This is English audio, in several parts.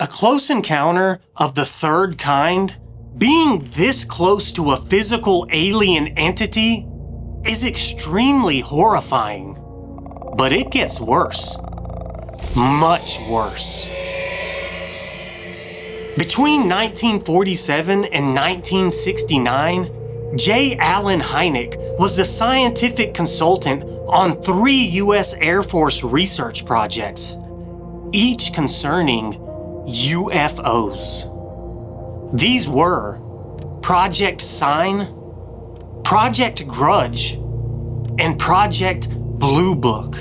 A close encounter of the third kind, being this close to a physical alien entity, is extremely horrifying. But it gets worse. Much worse. Between 1947 and 1969, J. Allen Hynek was the scientific consultant on 3 U.S. Air Force research projects, each concerning UFOs. These were Project Sign, Project Grudge, and Project Blue Book.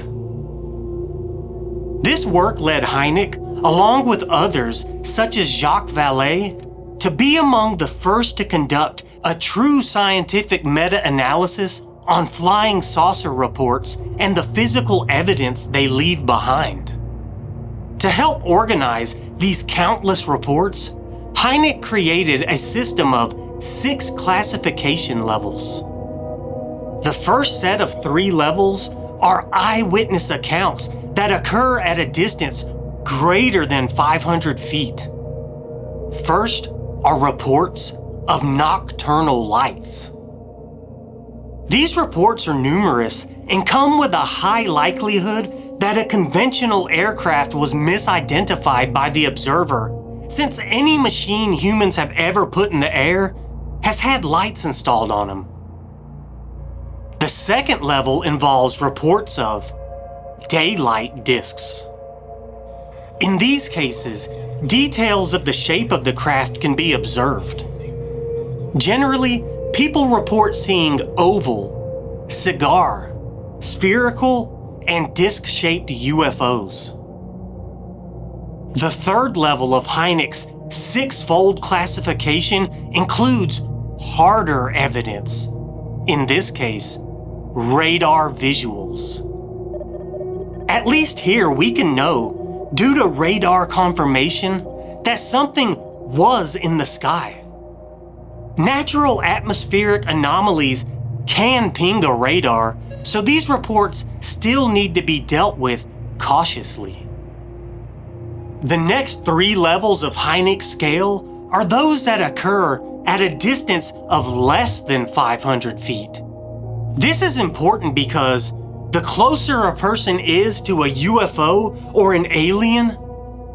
This work led Hynek, along with others such as Jacques Valleé, to be among the first to conduct a true scientific meta-analysis on flying saucer reports and the physical evidence they leave behind. To help organize these countless reports, Hynek created a system of 6 classification levels. The first set of 3 levels are eyewitness accounts that occur at a distance greater than 500 feet. First are reports of nocturnal lights. These reports are numerous and come with a high likelihood that a conventional aircraft was misidentified by the observer, since any machine humans have ever put in the air has had lights installed on them. The second level involves reports of daylight discs. In these cases, details of the shape of the craft can be observed. Generally, people report seeing oval, cigar, spherical, and disc-shaped UFOs. The third level of Hynek's 6-fold classification includes harder evidence, in this case, radar visuals. At least here we can know, due to radar confirmation, that something was in the sky. Natural atmospheric anomalies can ping a radar, so these reports still need to be dealt with cautiously. The next 3 levels of Hynek's scale are those that occur at a distance of less than 500 feet. This is important because the closer a person is to a UFO or an alien,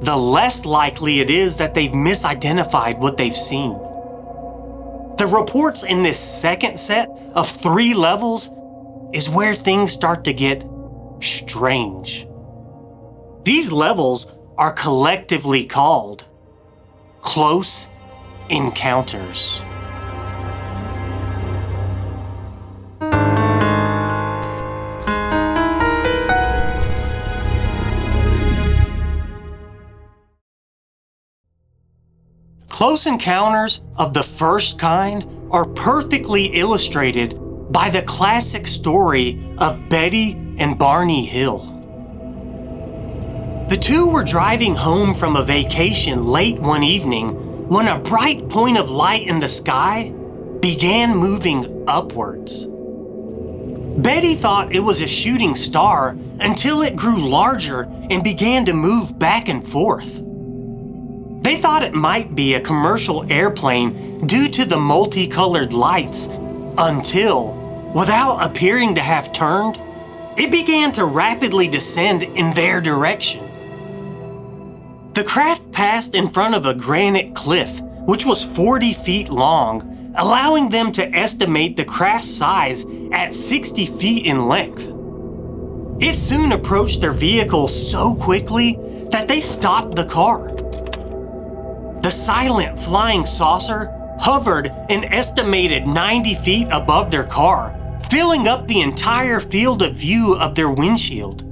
the less likely it is that they've misidentified what they've seen. The reports in this second set of 3 levels is where things start to get strange. These levels are collectively called close encounters. Close encounters of the first kind are perfectly illustrated by the classic story of Betty and Barney Hill. The two were driving home from a vacation late one evening when a bright point of light in the sky began moving upwards. Betty thought it was a shooting star until it grew larger and began to move back and forth. They thought it might be a commercial airplane due to the multicolored lights until, without appearing to have turned, it began to rapidly descend in their direction. The craft passed in front of a granite cliff, which was 40 feet long, allowing them to estimate the craft's size at 60 feet in length. It soon approached their vehicle so quickly that they stopped the car. The silent flying saucer hovered an estimated 90 feet above their car, filling up the entire field of view of their windshield.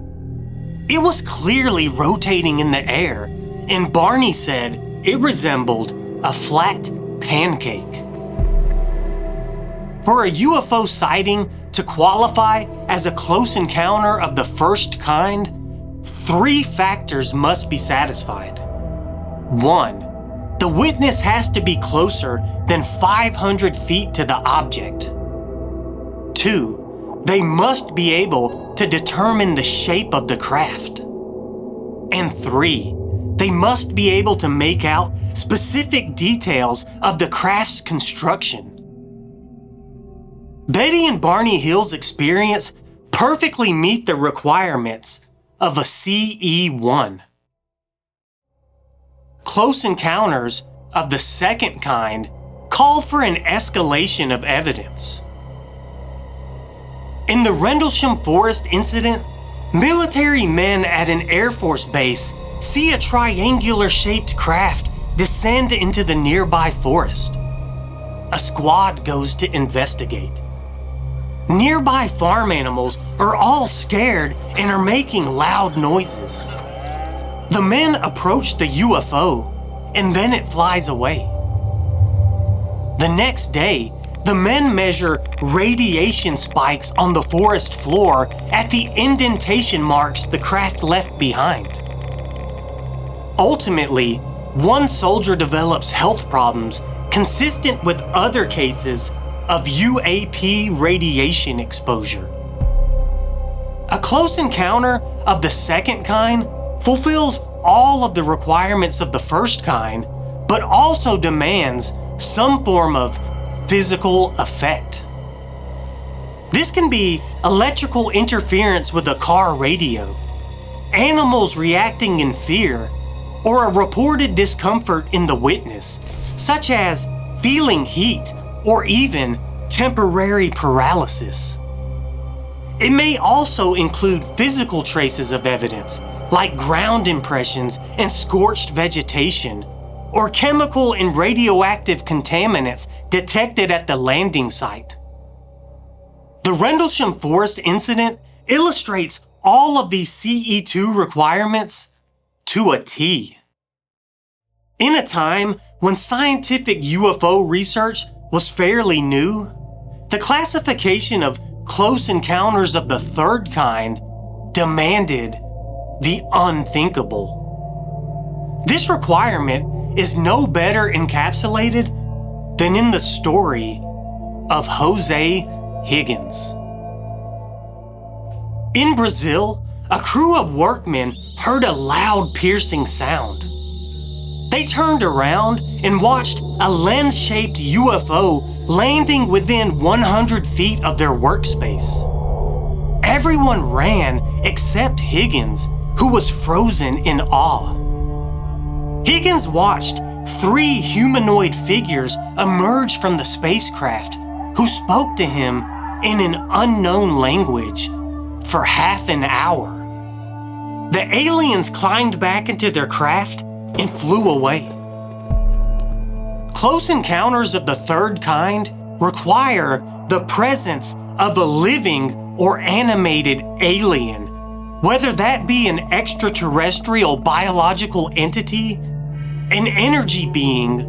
It was clearly rotating in the air, and Barney said it resembled a flat pancake. For a UFO sighting to qualify as a close encounter of the first kind, 3 factors must be satisfied. 1, the witness has to be closer than 500 feet to the object. 2, they must be able to determine the shape of the craft. And 3, they must be able to make out specific details of the craft's construction. Betty and Barney Hill's experience perfectly meet the requirements of a CE1. Close encounters of the second kind call for an escalation of evidence. In the Rendlesham Forest incident, military men at an Air Force base see a triangular-shaped craft descend into the nearby forest. A squad goes to investigate. Nearby farm animals are all scared and are making loud noises. The men approach the UFO, and then it flies away. The next day, the men measure radiation spikes on the forest floor at the indentation marks the craft left behind. Ultimately, one soldier develops health problems consistent with other cases of UAP radiation exposure. A close encounter of the second kind fulfills all of the requirements of the first kind, but also demands some form of physical effect. This can be electrical interference with a car radio, animals reacting in fear, or a reported discomfort in the witness, such as feeling heat or even temporary paralysis. It may also include physical traces of evidence, like ground impressions and scorched vegetation, or chemical and radioactive contaminants detected at the landing site. The Rendlesham Forest incident illustrates all of these CE2 requirements to a T. In a time when scientific UFO research was fairly new, the classification of close encounters of the third kind demanded the unthinkable. This requirement is no better encapsulated than in the story of Jose Higgins. In Brazil, a crew of workmen heard a loud, piercing sound. They turned around and watched a lens-shaped UFO landing within 100 feet of their workspace. Everyone ran except Higgins, who was frozen in awe. Higgins watched 3 humanoid figures emerge from the spacecraft, who spoke to him in an unknown language for half an hour. The aliens climbed back into their craft and flew away. Close encounters of the third kind require the presence of a living or animated alien, whether that be an extraterrestrial biological entity, an energy being,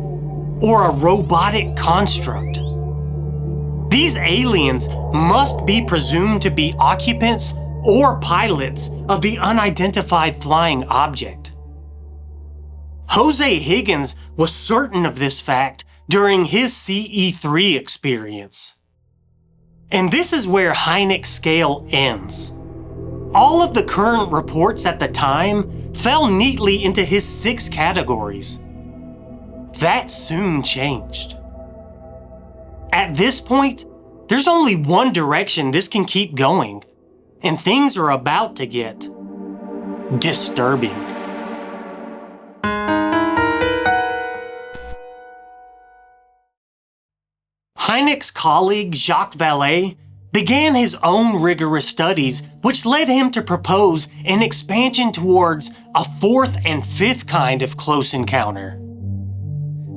or a robotic construct. These aliens must be presumed to be occupants or pilots of the unidentified flying object. Jose Higgins was certain of this fact during his CE3 experience. And this is where Hynek's scale ends. All of the current reports at the time fell neatly into his 6 categories. That soon changed. At this point, there's only one direction this can keep going, and things are about to get disturbing. Hynek's colleague Jacques Valleé began his own rigorous studies, which led him to propose an expansion towards a 4th and 5th kind of close encounter.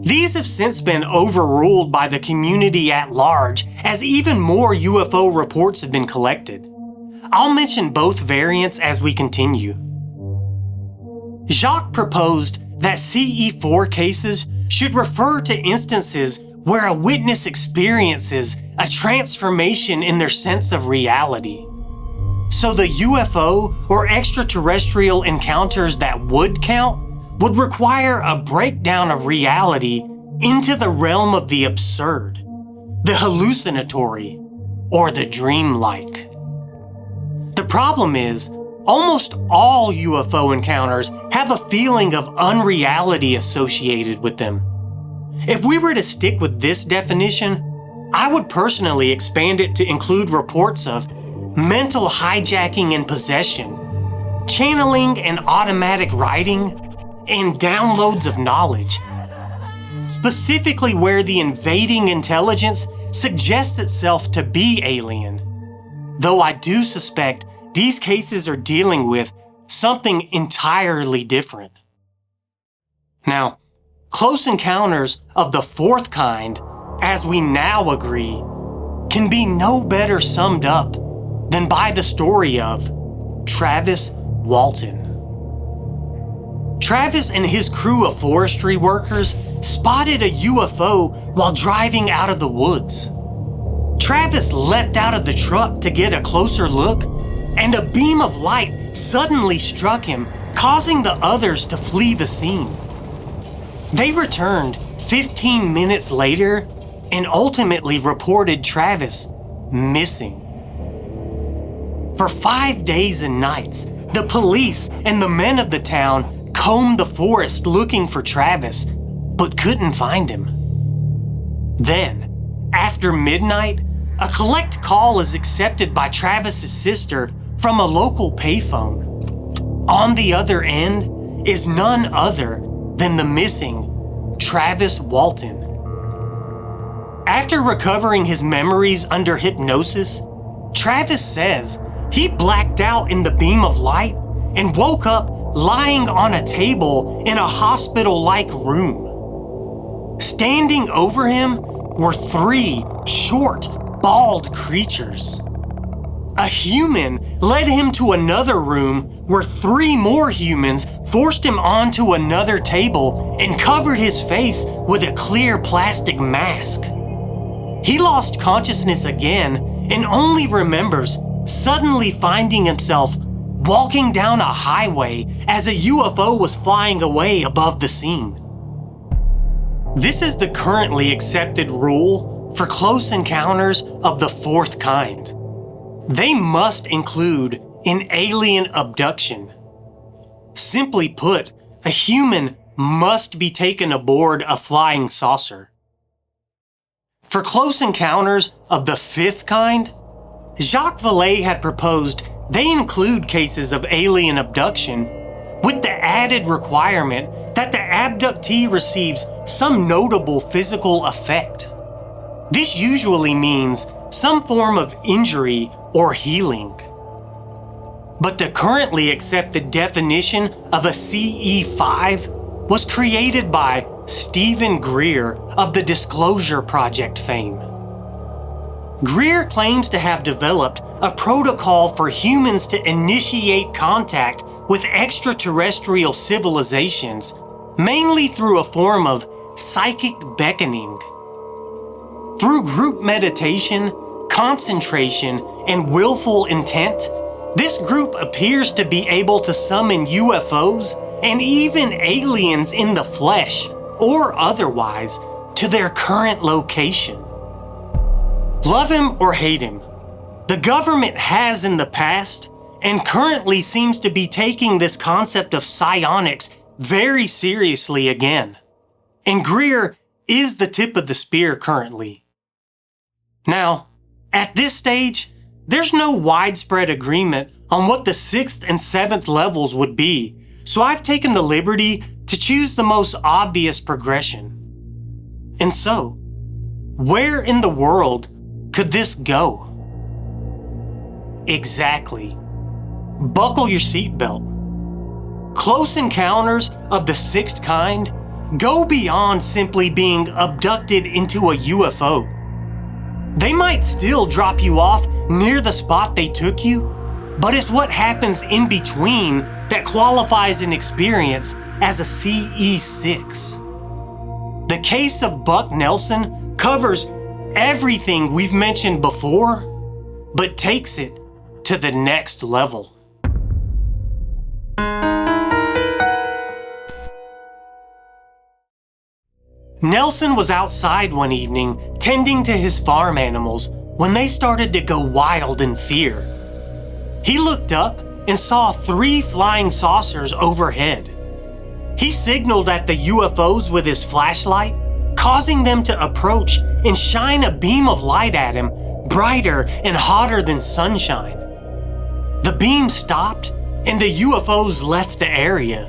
These have since been overruled by the community at large, as even more UFO reports have been collected. I'll mention both variants as we continue. Jacques proposed that CE4 cases should refer to instances where a witness experiences a transformation in their sense of reality. So the UFO or extraterrestrial encounters that would count would require a breakdown of reality into the realm of the absurd, the hallucinatory, or the dreamlike. The problem is, Almost all UFO encounters have a feeling of unreality associated with them. If we were to stick with this definition, I would personally expand it to include reports of mental hijacking and possession, channeling and automatic writing, and downloads of knowledge, specifically where the invading intelligence suggests itself to be alien, though I do suspect these cases are dealing with something entirely different. Now, close encounters of the fourth kind, as we now agree, can be no better summed up than by the story of Travis Walton. Travis and his crew of forestry workers spotted a UFO while driving out of the woods. Travis leapt out of the truck to get a closer look, and a beam of light suddenly struck him, causing the others to flee the scene. They returned 15 minutes later and ultimately reported Travis missing. For 5 days and nights, the police and the men of the town combed the forest looking for Travis, but couldn't find him. Then, after midnight, a collect call is accepted by Travis's sister from a local payphone. On the other end is none other than the missing Travis Walton. After recovering his memories under hypnosis, Travis says he blacked out in the beam of light and woke up lying on a table in a hospital-like room. Standing over him were 3 short, bald creatures. A human led him to another room where 3 more humans forced him onto another table and covered his face with a clear plastic mask. He lost consciousness again and only remembers suddenly finding himself walking down a highway as a UFO was flying away above the scene. This is the currently accepted rule for close encounters of the fourth kind. They must include an alien abduction. Simply put, a human must be taken aboard a flying saucer. For close encounters of the fifth kind, Jacques Valleé had proposed they include cases of alien abduction with the added requirement that the abductee receives some notable physical effect. This usually means some form of injury or healing. But the currently accepted definition of a CE5 was created by Stephen Greer of the Disclosure Project fame. Greer claims to have developed a protocol for humans to initiate contact with extraterrestrial civilizations, mainly through a form of psychic beckoning. Through group meditation, concentration, and willful intent, this group appears to be able to summon UFOs and even aliens in the flesh, or otherwise, to their current location. Love him or hate him, the government has in the past and currently seems to be taking this concept of psionics very seriously again. And Greer is the tip of the spear currently. Now, at this stage, there's no widespread agreement on what the 6th and 7th levels would be, so I've taken the liberty to choose the most obvious progression. And so, where in the world could this go? Exactly. Buckle your seatbelt. Close encounters of the 6th kind go beyond simply being abducted into a UFO. They might still drop you off near the spot they took you, but it's what happens in between that qualifies an experience as a CE6. The case of Buck Nelson covers everything we've mentioned before, but takes it to the next level. Nelson was outside one evening tending to his farm animals when they started to go wild in fear. He looked up and saw 3 flying saucers overhead. He signaled at the UFOs with his flashlight, causing them to approach and shine a beam of light at him, brighter and hotter than sunshine. The beam stopped and the UFOs left the area.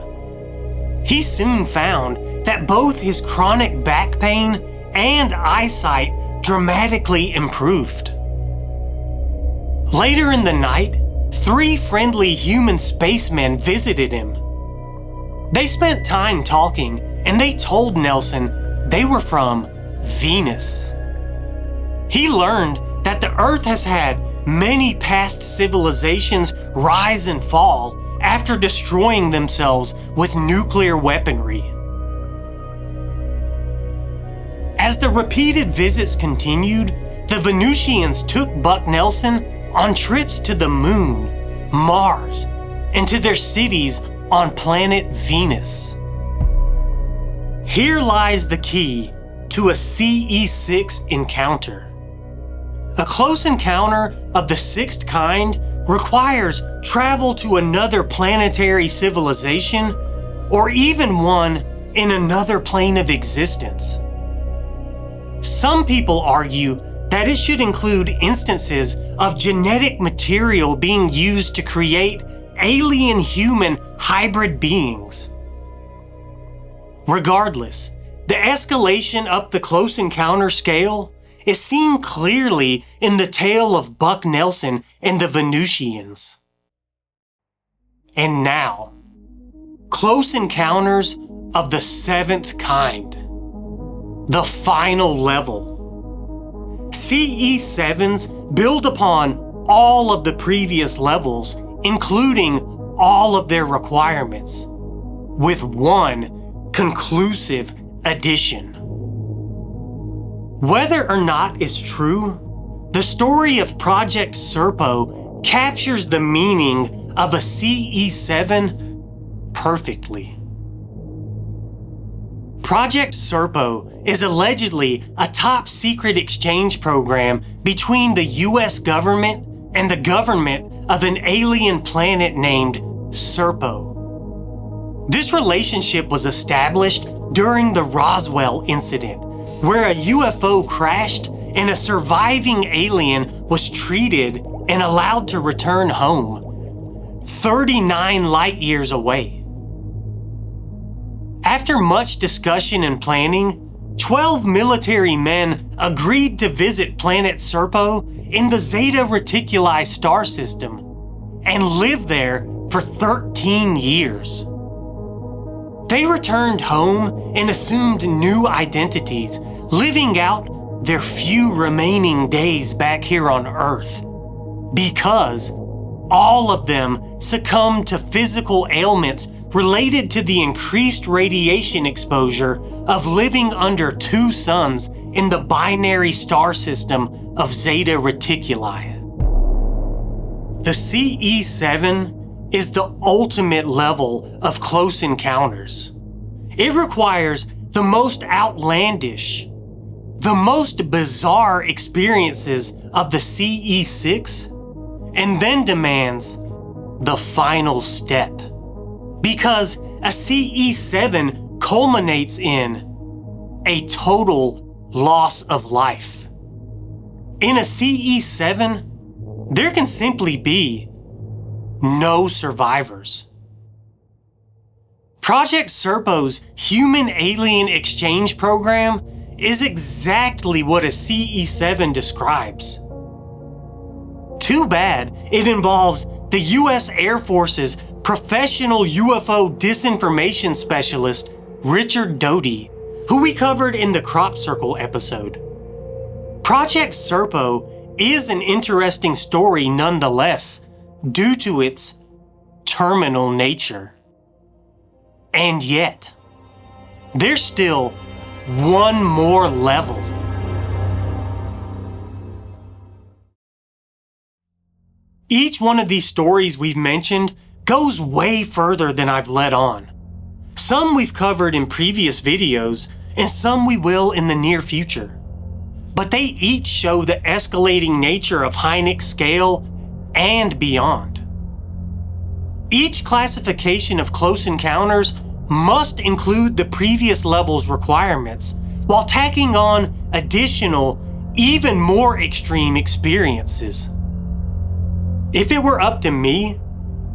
He soon found that both his chronic back pain and eyesight dramatically improved. Later in the night, 3 friendly human spacemen visited him. They spent time talking and they told Nelson they were from Venus. He learned that the Earth has had many past civilizations rise and fall after destroying themselves with nuclear weaponry. As the repeated visits continued, the Venusians took Buck Nelson on trips to the Moon, Mars, and to their cities on planet Venus. Here lies the key to a CE6 encounter. A close encounter of the 6th kind requires travel to another planetary civilization or even one in another plane of existence. Some people argue that it should include instances of genetic material being used to create alien-human hybrid beings. Regardless, the escalation up the close encounter scale is seen clearly in the tale of Buck Nelson and the Venusians. And now, close encounters of the 7th kind, the final level. CE7s build upon all of the previous levels, including all of their requirements, with one conclusive addition. Whether or not it's true, the story of Project Serpo captures the meaning of a CE7 perfectly. Project Serpo is allegedly a top-secret exchange program between the US government and the government of an alien planet named Serpo. This relationship was established during the Roswell incident, where a UFO crashed and a surviving alien was treated and allowed to return home, 39 light years away. After much discussion and planning, 12 military men agreed to visit planet Serpo in the Zeta Reticuli star system and live there for 13 years. They returned home and assumed new identities, living out their few remaining days back here on Earth, because all of them succumbed to physical ailments related to the increased radiation exposure of living under 2 suns in the binary star system of Zeta Reticuli. The CE7 is the ultimate level of close encounters. It requires the most outlandish, the most bizarre experiences of the CE6, and then demands the final step. Because a CE7 culminates in a total loss of life. In a CE7, there can simply be no survivors. Project Serpo's human-alien exchange program is exactly what a CE7 describes. Too bad it involves the US Air Force's professional UFO disinformation specialist, Richard Doty, who we covered in the Crop Circle episode. Project Serpo is an interesting story nonetheless, due to its terminal nature. And yet, there's still one more level. Each one of these stories we've mentioned goes way further than I've let on. Some we've covered in previous videos, and some we will in the near future. But they each show the escalating nature of Hynek's scale and beyond. Each classification of close encounters must include the previous level's requirements, while tacking on additional, even more extreme experiences. If it were up to me,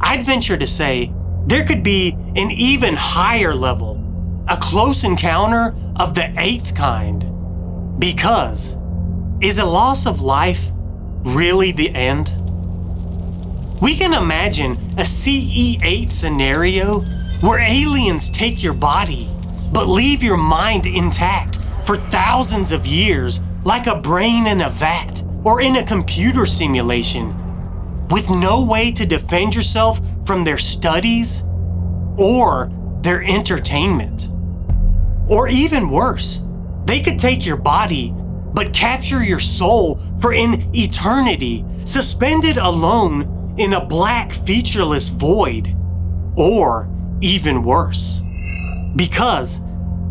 I'd venture to say there could be an even higher level, a close encounter of the 8th kind. Because, is a loss of life really the end? We can imagine a CE8 scenario where aliens take your body, but leave your mind intact for thousands of years, like a brain in a vat or in a computer simulation, with no way to defend yourself from their studies or their entertainment. Or even worse, they could take your body, but capture your soul for an eternity, suspended alone in a black, featureless void. Or even worse. Because,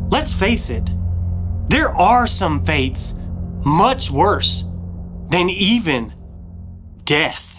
let's face it, there are some fates much worse than even death.